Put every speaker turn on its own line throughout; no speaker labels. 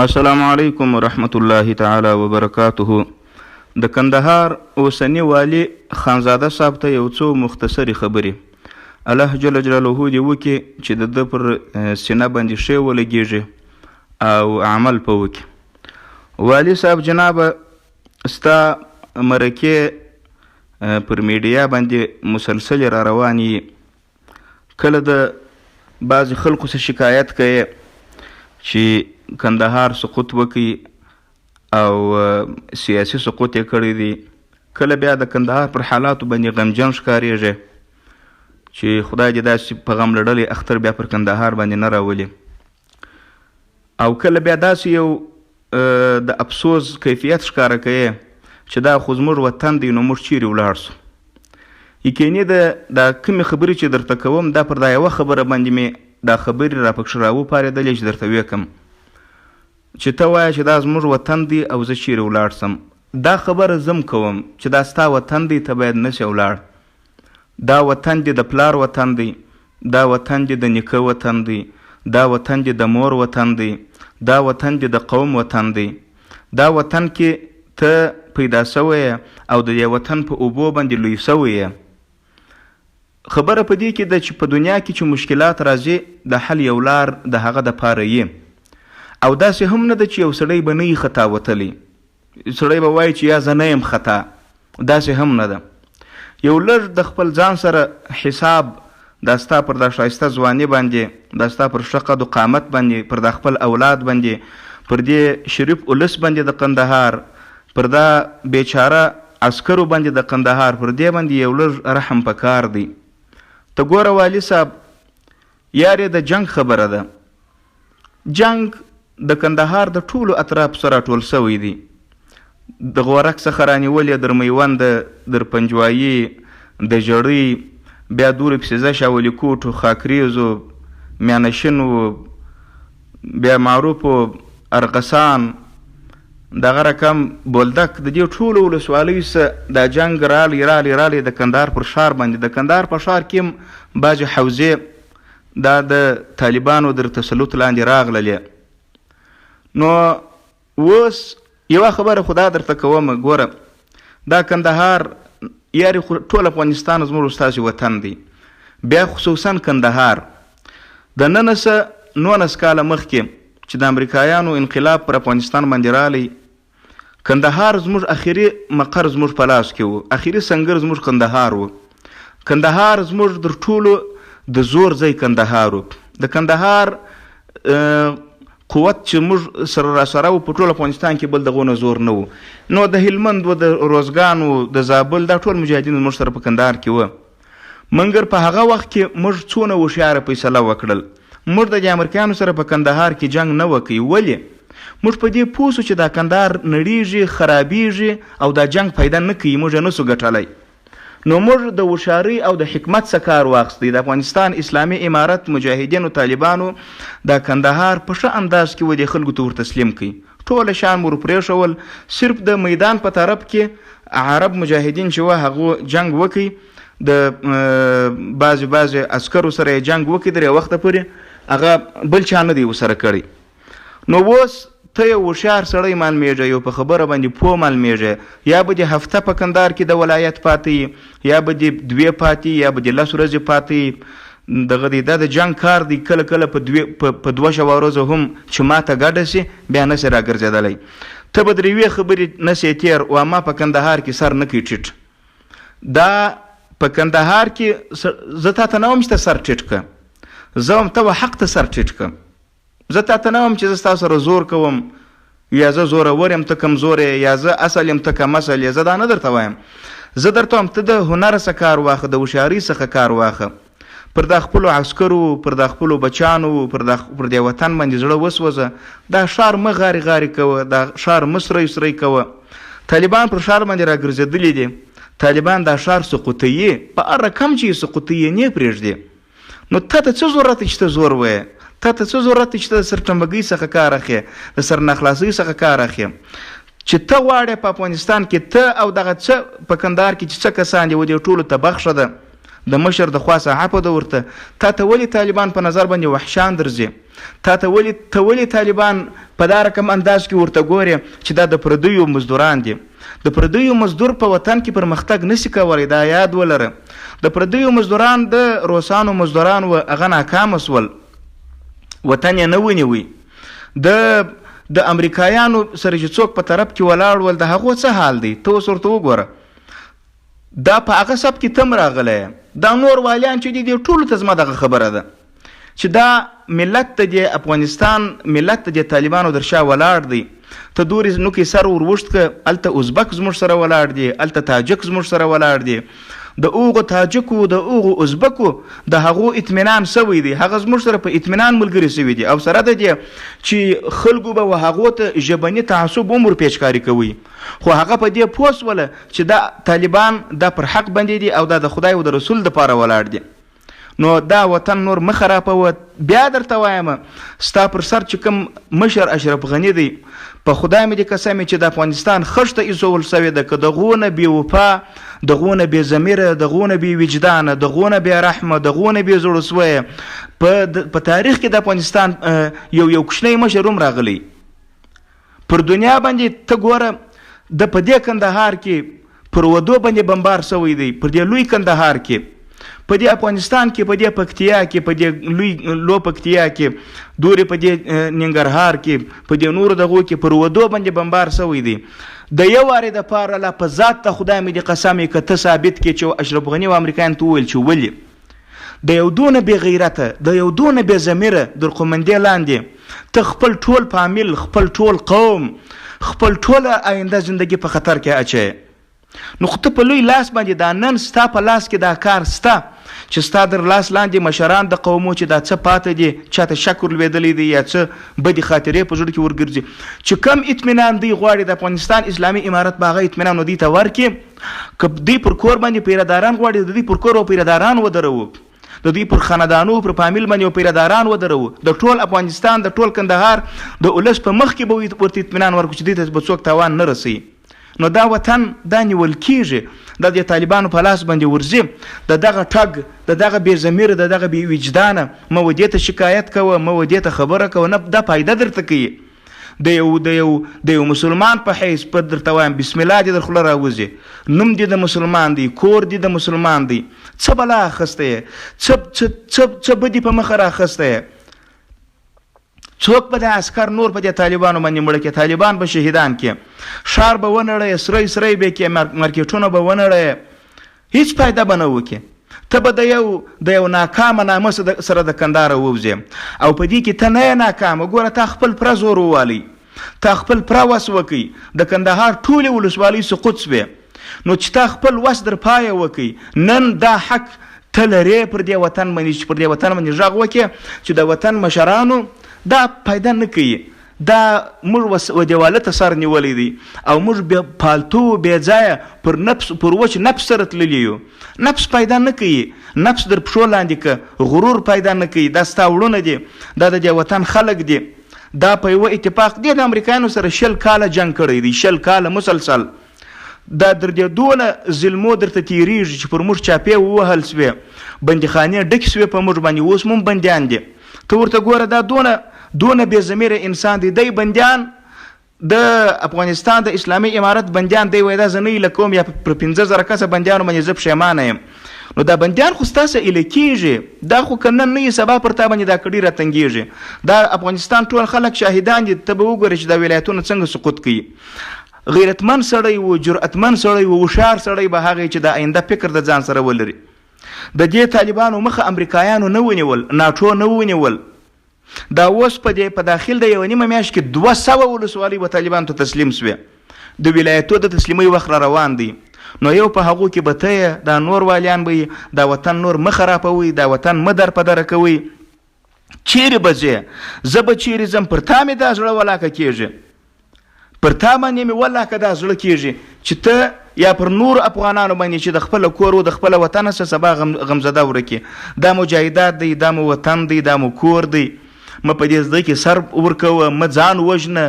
السلام علیکم ورحمت الله تعالی وبرکاته. د کندهار اوسنی والی خانزاده صاحب ته یو څو مختصری خبرې الله جل جلاله دې وکړي چې د پر سینه باندې ښه ولګیږي او عمل په وکړي. والی صاحب جناب ستا مرکې پر میډیا باندې مسلسل را روانې، کله د بعضې خلکو څخه شکایت کوي چې کندهار سقوط وکړي او سیاسي سقوط یې کړی دی، کله بیا د کندهار پر حالاتو باندې غمجن ښکارېږي چې خدای دې داسې په غم لړلی اختر بیا پر کندهار باندې نه راولي، او کله بیا داسې یو د افسوس کیفیت ښکاره کوي چې دا خو زموږ وطن دی نو موږ چیرې ولاړ سو. یقیني دا کومې خبرې چې درته کوم دا پر دا یوه خبره باندې مې دا خبرې را پکښې راوپارېدلې چې درته ویې کړم چې ته وایه چې دا زموږ وطن دی او زه چیرې ولاړ سم. دا خبره زم کوم چې دا ستا وطن دی، ته باید نشې ولاړ. دا وطن دی د پلار وطن دی، دا وطن دی د نیکه وطن دی، دا وطن دی د مور وطن دی، دا وطن دی د قوم وطن دی. دا وطن کې ته پیدا سوی او د دې وطن په اوبو باندې لوی سوی. خبره په دې کې ده چې په دنیا کې چې مشکلات راځي د حل یو لار د هغه دپاره یې، او داسې هم نه ده چې یو سړی به نه وي خطا وتلی، سړی به وایي چې یا زه نه یم خطا، داسې هم نه ده. یو لږ د خپل ځان سره حساب دا ستا پر دا ښایسته ځواني باندې، دا ستا پر ښه قد و قامت باندې، پر دا خپل اولاد باندې، پر دې شریف اولس باندې د کندهار، پر دا بیچاره عسکرو باندې د کندهار، پر دې باندې یو لږ رحم پکار دی. ته ګوره والي صاحب، یارې د جنگ خبره ده. جنگ د کندهار د ټولو اطراف سره ټول سوی دی، د غورک څخه رانیولې، در میوند، در پنجوایي، د ژړۍ، بیا دورې پسې ځه شاولي کوټ، خاکریزو، میانشین، بیا معروف ارغسان، دغه رقم بولدک، د دې ټولو ولسوالیو څخه دا جنګ رالی د کندهار پر ښار باندې. د کندهار په ښار کې هم بعضې حوزې دا د طالبانو در تسلط لاندې راغللې. نو اوس یوه خبره خو دا درته کوم، ګوره دا کندهار یارې خو ټول افغانستان زموږ ستاسې وطن دی، بیا خصوصا کندهار د 19 کاله مخکې چې د امریکایانو انقلاب پر افغانستان باندې رالی، کندهار زموږ اخري مقر زموږ په لاس کې و، اخري سنګر زموږ کندهار و. کندهار زموږ در ټولو د زور ځای کندهار و. د کندهار قوت چې موږ سره راسره و په ټول افغانستان کې بل دغونه زور نه و. نو د هلمند و، د روزګان و، د زابل، دا ټول مجاهدین موږ سره په کندهار کې و. مګر په هغه وخت کې موږ څونه هوښیاره فیصله وکړل، موږ د امریکایانو سره په کندهار کې جنگ نه وکړي. ولې؟ موږ په دې پوه سو چې دا کندهار نړیږي، خرابیږي او دا جنگ پیدا نه کوي، موږ نه سو ګټلی. نو موږ د هوښیارۍ او د حکمت څخه کار واخیستی. د افغانستان اسلامي امارت مجاهدینو طالبانو دا کندهار په ښه انداز کې و دې خلکو ته ور تسلیم کړي، ټوله شان مو ورپرېښول. صرف د میدان په طرف کې عرب مجاهدین چې وه هغو جنگ وکړي، د بعضې عسکرو سره یې جنگ وکړي، درې وخته پورې هغه بل چا نه دی ورسره کړی. نو اوس ته یو هوښیار سړی معلومېږه، یو په خبره باندې پوه معلومېږه، یا به دې هفته په کندهار کې د ولایت پاتې، یا به دې 2 پاتې، یا به دې 10 ورځې پاتې. دغه دی دا د جنگ کار دی، کله کله په 2 شوه ورځو هم چې ماته ګډه سي بیا نه سي راګرځېدلی. ته به درې خبرې نه سې تېر، و ما په کندهار کې سر نه کوي ټیټ. دا په کندهار کې زه تا ته نه وم چې ته سر ټیټ که، زه وم ته حق ته سر ټیټ که. زه تا ته نه وم چې زه ستا سره زور کوم، یا زه زورور یم ته کمزور یې، یا زه اصل یم ته کم اصل یې. زه دا نه درته وایم، زه درته وایم ته د هنر څخه کار واخه، د هوښیارۍ څخه کار واخه. پر دا خپلو عسکرو، پر دا خپلو بچانو، پر دې وطن باندې زړه وسوځه. دا ښار مه غارې غارې کوه، دا ښار مه سری کوه. طالبان پر ښار باندې راګرځېدلي دي، طالبان دا ښار سقوطوي، په هر رقم چې یې سقوطوي نه پرېږدي. نو ته ته څه ضرورت چې ته زور وایې؟ ته ته څه ضرورت چې ته د سرټمبګۍ څخه کار اخلې، د سرناخلاصۍ څخه کار اخلې؟ چې ته غواړې په افغانستان کې ته او دغه څه په کندهار کې چې څه کسان دي و دې ټولو ته بخښه ده، د مشر د خوا صحافه ده ورته. تا ته ولې طالبان په نظر باندې وحشان درځي؟ تا ته ولې طالبان په دا رقم انداز کې ورته ګورې چې دا د پردیو مزدوران دي. د پردیو مزدور په وطن کې پرمختګ نشي کولی، دا یاد ولره. د پردیو مزدوران د روسانو مزدوران و هغه ناکام سول، وطن یې نه ونیوي. د امریکایانو سره چې څوک په طرف کې ولاړ ول د هغو څه حال دی ته اوس ورته وګوره. دا په هغه سب کې تم راغلی. دا نور والیان چې دي ټولو ته زما دغه خبره ده چې دا ملت ته د افغانستان ملت ته د طالبانو در شا ولاړ دی. ته دورې نو کې سر وروشت که هلته ازبک زموږ سره ولاړ دی، هلته تاجک زموږ سره ولاړ دی. د اوغو تاجکو د اوغو ازبکو د هغو اطمینان سوی دی، هغه زموږ سره په اطمینان ملګري سوي دي. او سره د دې چې خلکو به هغو ته ژبني تعصب عمر پیچکاري کوي، خو هغه په دې پوه سوله چې دا طالبان دا پر حق باندې دي او دا د خدای او د رسول دپاره ولاړ دي. نو دا وطن نور مه خرابوه. بیا درته وایم ستا پر سر چې کوم مشر اشرف غني دی، په خدای مې دې قسم چې د افغانستان خښته ایښول سوې ده، که دغونه بې وفا، دغونه بې ضمیره، دغونه بې وجدانه، دغونه بې رحمه، دغونه بې زړه سویه په تاریخ کې د افغانستان یو کوچنی مشر هم راغلی. پر دنیا باندې ته ګوره د په دې کندهار کې پر ودو باندې بمبار سوی دی، پر دې لوی کندهار کې، په دې افغانستان کې، په دې پکتیا کې، په دې لوی لو پکتیا کې، دورې په دې ننګرهار کې، په دې نورو دغو کې پر ودو باندې بمبار سوی دی. د یو وارې دپاره لا په ذات ته خدای مې دې قسم یې که ته ثابت کړې چې اشرف غني او امریکایانو ته وویل چې ولې د یو دونه بې غیرته، د یو دونه بې ضمیره در قومندې لاندې ته خپل ټول فامیل، خپل ټول قوم، خپل ټوله آینده زندگی په خطر کې اچوې. نو خو ته په لوی لاس باندې دا نن ستا په لاس کې دا کار ستا چې ستا در لاس لاندې مشران د قومو چې دا څه پاته دي، چاته شک ورلوېدلی دی یا څه بدې خاطرې په زړه کې ورګرځي، چې کم اطمینان دوی غواړي د افغانستان اسلامي امارت به هغه اطمینان دوی ته ورکړي. که دوی پر کور باندې پیرداران غواړي د دوی پر کور او پیرداران ودروو، د دوی پر خاندانو پر فامیل باندې او پیرداران ودروو. د ټول افغانستان د ټول کندهار د ولس په مخ کې به ورته اطمینان ورکړو چې دوی ته به څوک تاوان نه رسوي. نو دا وطن دا نیول کیږي، دا د طالبانو په لاس باندې ورځي. د دغه ټګ، د دغه بې ضمیره، د دغه بې وجدانه مه ودې ته شکایت کوه، مه ودې ته خبره کوه، نه دا فایده درته کوي. د یو مسلمان په حیث په درته وایم بسم الله دې در خوله راوځي، نوم دې د مسلمان دی، کور دې د مسلمان دی، څه بلا اخیسته یې، څه بدي په مخه رااخیسته یې. څوک به د عسکر نور په دې طالبانو باندې مړه کې، طالبان به شهیدان کې، ښار به ونړی، سری به کې، مارکیټونه به ونړی، هیڅ فایده به نه وکړي. ته به د یو ناکامه نامه سره د کندهاره ووځې او په دې کې ته نه یې ناکامه. ګوره تا خپل پره زور ووالئ، تا خپل پره وس وکئ، د کندهار ټولې ولسوالۍ سقوط سوې. نو چې تا خپل وس در پایه وکئ، نن دا حق ته لرې پر دې وطن باندې چې پر دې وطن باندې غږ وکړې چې د وطن مشرانو دا پیدا نه کوي، دا موږ ودیواله ته سر نیولی دی او موږ پالتو بې ځایه پر نفس، پر وچ نفس سره تللی یو. نفس پیدا نه کوي، نفس در پښو لاندې که، غرور پیدا نه کوي. دا ستا وړونه دي، دا د دې وطن خلک دي، دا په یوه اتفاق دی د امریکایانو سره 20 کاله جنګ کړی دی، 20 کاله مسلسل. دا در دې دونه ظلمو درته تېرېږي چې پر موږ چاپې ووهل سوې، بندیخانې ډکې سوې په موږ باندې، اوس مو بندیان دي. ته ورته ګوره دا دونه بې ضمیره انسان دی، دی بندیان د افغانستان د اسلامي امارت بندیان دی، وایي دا زه نه ایله کوم یا پر 15,000 کسه بندیانو باندې زه پښیمانه یم. نو دا بندیان خو ستاسې ایله کېږي، دا خو که نن نه یې سبا پر تا باندې دا کډي راتنګېږي. دا افغانستان ټول خلک شاهدان دي، ته به وګورې چې دا ولایتونه څنګه سقوط کوي. غیرتمن سړی و، جرأتمن سړی و، هوښیار سړی به هغه چې د آینده فکر د ځان سره ولري. د دې طالبانو مخه امریکایانو نه ونیول، ناټو نه ونیول. دا اوس په داخل د یوه نیمه میاشت کې 200 ولسوالۍ به طالبانو ته تسلیم سوې. د ولایتو د تسلیمۍ وخت را روان دی. نو یو په هغو کې به ته یې، دا نور والیان به یې، دا وطن نور مه خرابوئ، دا وطن مه در په دره کوئ. چیرې به ځې؟ زه به چیرې ځم؟ پر تا مې دا زړه ولاکه کېږي، پر تا باندې مې ولاکه دا زړه کېږي چې ته یا پر نور افغانانو باندې چې د خپل کور او د خپل وطن سره سبا غمزده ورکې. دا مجاهدات دی، دا مو وطن دی، دا مو کور دی. مه په دې زده کې سر ورکوه، مه ځان وژنه،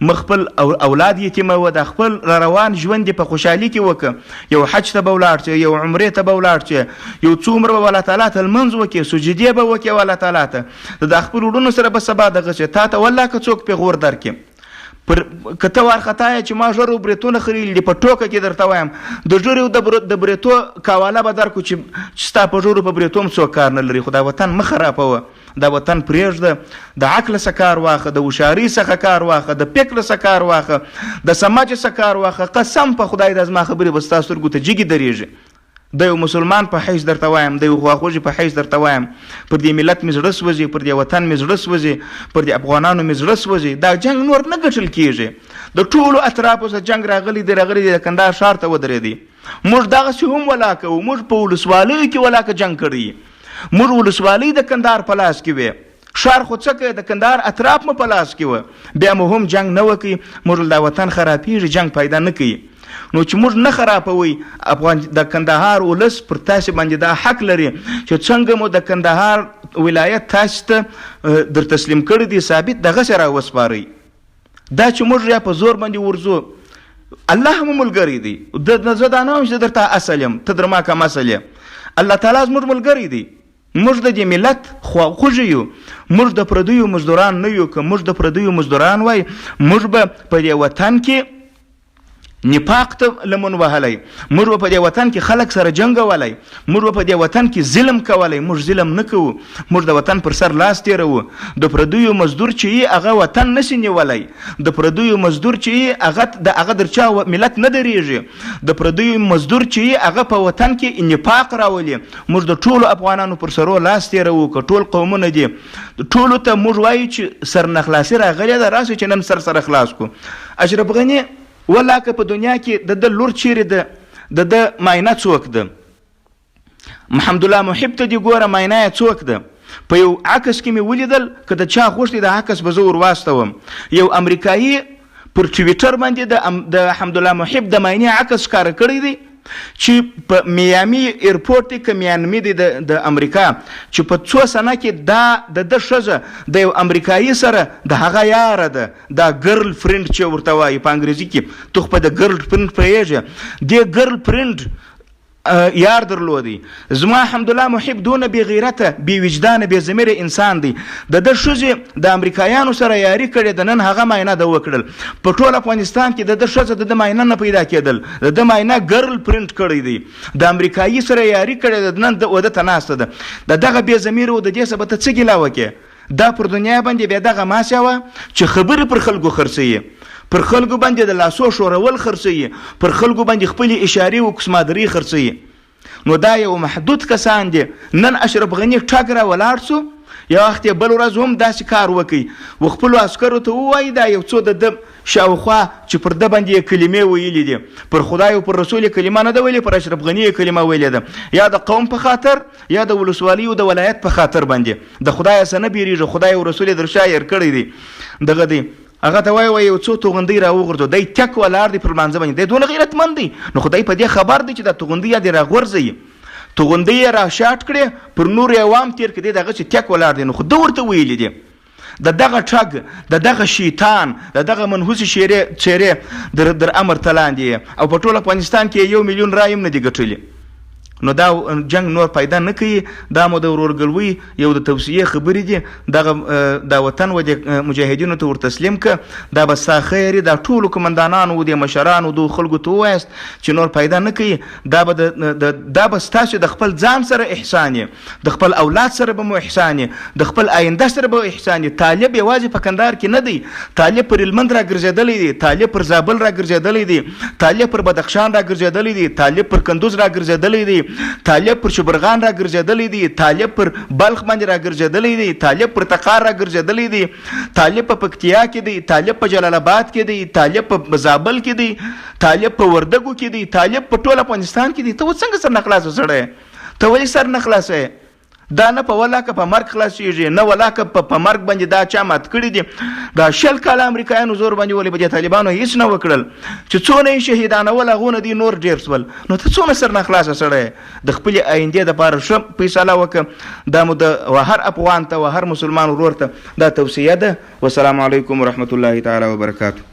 مه خپل اولاد یتیموه، د خپل روان ژوند دې په خوشحالي کې وکړه. یو حج ته به ولاړ شې، یو عمرې ته به ولاړ شې، یو څو عمره به الله تعالی ته لمونځ وکړې، سجدې به وکړې الله تعالی ته، د خپل وروڼو سره به سبا دغه شي تا ته والله که څوک پیغور درکړي که ته وارخطا یې چې ما ژرو برېتونه خریدي دي، په ټوکه کې درته وایم د ژرو د برېتو کاواله به درکړو چې ستا په ژرو په برېتو هم څوک کار نه لري. خو دا وطن مه خرابوه، دا وطن پرېږده، د عقل څخه کار واخه، د هوښیارۍ څخه کار واخه، د فکر څخه کار واخه، د سمج څخه کار واخه. قسم په خدای دا زما خبرې به ستا سترګو ته جګې درېږي. د یو مسلمان په حیث درته وایم، د یو خواخوږي په حیث درته وایم، پر دې ملت مې زړه سوځي، پر دې وطن مې زړه سوځي، پر دې افغانانو مې زړه سوځي. دا جنګ نور نه ګټل کېږي، د ټولو اطرافو څخه جنګ راغلی دی، د کندهار ښار ته ودرېدی. موږ دغسې هم ولا کوو، موږ په ولسوالیو کې ولا که جنګ کړی، موږ ولسوالۍ د کندهار په لاس کې وې، ښار خو څه کوي، د کندهار اطراف مو په لاس کې وه، بیا مو هم جنګ نه وکړي. موږ دا وطن خرابېږي، جنګ پیدا نه کوي. نو چې موږ نه خرابوي، د کندهار ولس پر تاسې باندې دا حق لري چې څنګه مو د کندهار ولایت تاسې ته در تسلیم کړی دی ثابت دغسې راوسپارئ. دا چې موږ یا په زور باندې ورځو، الله مو ملګری دی. زه دا نه وایم چې درته اصل یم، ته در ما کم اصل یې، الله تعالی زموږ ملګری دی. موږ د دې ملت خواخوږي یو، موږ د پردیو مزدوران نه یو. که موږ د پردیو مزدوران وای، موږ به په دې وطن کې نفاق ته لمن وهلی، موږ به په دې وطن کې خلک سره جنګولی، موږ به په دې وطن کې ظلم کولی. موږ ظلم نه کوو، موږ د وطن پر سر لاس تیروو. د پردیو مزدور چې یې هغه وطن نشي نیولی، د پردیو مزدور چې یې هغه در چا ملت نه درېږي، د پردیو مزدور چې یې هغه په وطن کې نفاق راولي. موږ د ټولو افغانانو پر سرو لاس تیروو، که ټول قومونه دي، ټولو ته موږ وایو چې سرنخلاصي راغلې ده، راسئ چې نن سره خلاص کړو. اشرف غني والله که په دنیا کې د لور چیرې ده، د معاینه څوک ده؟ محمد الله محب ته دې ګوره معاینه یې څوک ده؟ په یو عکس کې مې ولیدل، که د چا خوښ دی د عکس به زه ور واستوم. یو امریکایي پر ټویټر باندې د حمدالله محب د معاینې عکس ښکاره کړی دی چې په میامي ایرپورټ کې میانمي دی د امریکا، چې په 2 سنه کې دا د ښځه د یو امریکایي سره د هغه یاره ده، دا ګرل فرینډ چې ورته وایي په انګریزي کې. تو خو په د ګرل فرینډ پوهېږې، دې ګرل فرینډ یار درلودی. زما حمدالله محب دونه بې غیرته، بې وجدانه، بې ضمیره انسان دی. د ښځې د امریکایانو سره یاري کړې ده، نن هغه معاینه ده وکړل. په ټول افغانستان کې د ښځه د معاینه نه پیدا کېدل، د معاینه ګرل پرنټ کړی دی، د امریکایي سره یاري کړې ده، نن د واده ته ناسته ده. د دغه بې ضمیره و د دې څه به ته څه ګیله وکړې؟ دا پر دنیا باندې بیا دغه ماسیه وه چې خبرې پر خلکو خرڅوي، پر خلکو باندې د لاسو شورول خرڅوي، پر خلکو باندې خپلې اشارې و کسمادري خرڅوي. نو دا یو محدود کسان دي. نن اشرف غني ټګ را ولاړ سو، یو وخت یې بل ورځ هم داسې کار وکړي، و خپلو عسکرو ته ووایي دا یو څو د شاوخوا چې پر ده باندې یې کلمې ویلي دي، پر خدای او پر رسول یې کلمه نه ده ویلې، پر اشرف غني یې کلمه ویلې ده، یا د قوم په خاطر یا د ولسوالۍ او د ولایت په خاطر باندې. د خدای څخه نه بیریږي، خدای او رسول یې در شا هېر کړی دی. دغه دی هغه ته وایي یو څو توغندۍ راوغورځو، دی ټک ولاړ دی پر لمانځه باندې، دی دونه غیرتمند دی. نو خدای په دې خبر دی چې دا توغندۍ یا دې راغورځوي، توغندۍ یې را شاټ کړې، پر نور عوام تېر کړي، دغسې ټک ولاړ دی. نو خو ده ورته ویلي دي د دغه ټګ، د دغه شیطان، د دغه منحوسې څېرې در امر ته لاندې، او په ټول افغانستان کې 1 میلیون رایې هم نه دي ګټلي. نو دا جنگ نور پیدا نه کوي. دا مو د ورورګلوۍ یو د توصیې خبرې دي. دغه دا وطن و د مجاهدینو ته ور تسلیم که، دا به ستا خیر دا ټولو کمندانانو و د مشرانو د خلکو ته ووایست چې نور پیدا نه کوي. دا به ستاسو د خپل ځان سره احسان یې، د خپل اولاد سره به مو احسان یې، د خپل آینده سره به احسان یې. طالب یوازې په کندهار کې نه دی، طالب پر هلمند را ګرځېدلی دی، طالب پر زابل را ګرځېدلی دی، طالب پر بدخشان را ګرځېدلی دی، طالب پر کندوز را ګرځېدلی دی، طالب پر شبرغان را ګرځېدلی دی، طالب پر بلخ باندې را ګرځېدلی دی، طالب پر تقار را ګرځېدلی دی، طالب په پکتیا کې دی، طالب په جلال آباد کې دی، طالب په زابل کې دی، طالب په وردګو کې دی، طالب په ټول افغانستان کې دی. ته څنګه سر نه خلاص سړی؟ ته ولې سر نه خلاص یې؟ دا نه په ولاکه په مرګ خلاصېږي، نه ولاکه په مرګ باندې دا چا مات کړي دي. دا 20 کاله امریکایانو زور باندې ولې به د طالبانو هیڅ نه وکړل چې څونه یې شهیدانول، هغونه دي نور ډېر سول. نو ته څونه سرنه خلاصه سړی د خپلې آیندې دپاره ښه فیصله وکړه. دا مو د هر افغان ته و هر مسلمان ورور ته دا توصیه ده. والسلام علیکم ورحمة الله تعالی وبرکاته.